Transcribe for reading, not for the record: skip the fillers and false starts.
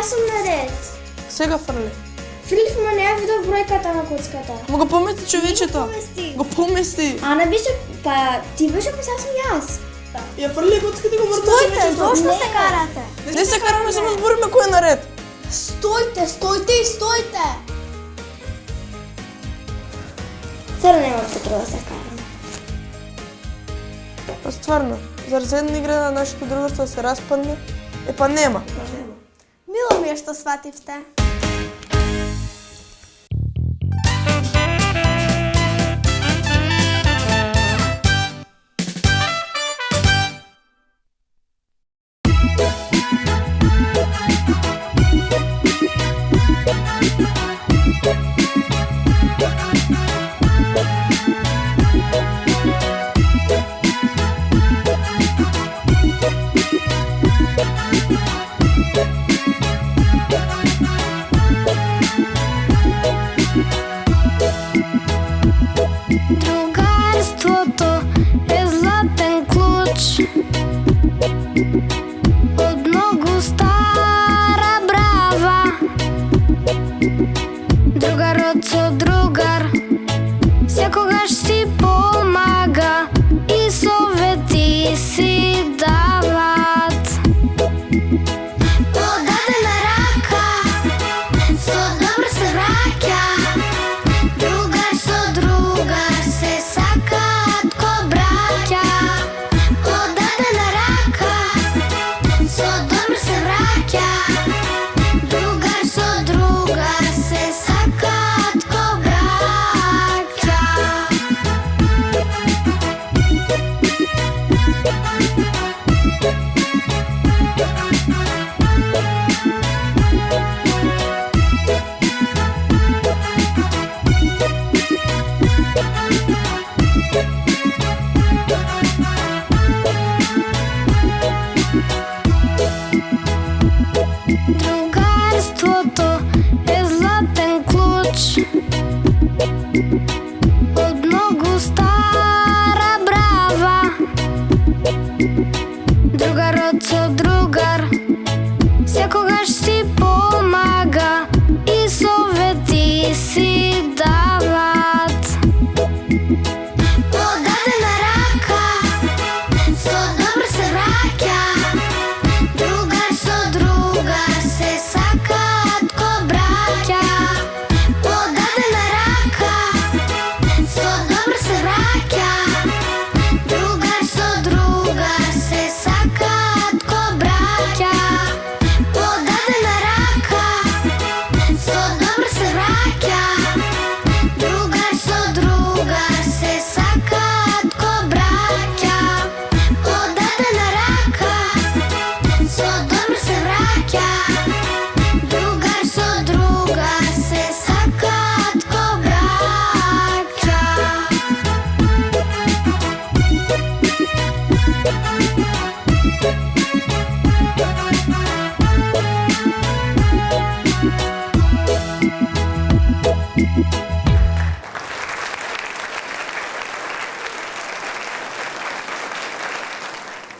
сум наред. Сега фрли. Филип ма не ја видов бројката на коцката. Ма го помести човечето. Го помести. Ана беше, па ти беше па сасвим јас. Ја фрли коцката и го врташе Стојте, човечето. зошто се карате? Не се караме, само збориме кој е наред. Стојте, стојте и стојте! Сега нема потреба да се караме. Па стварно, зар за една игра на нашето друштво да се распадне? Па нема. Мило ми е што свативте.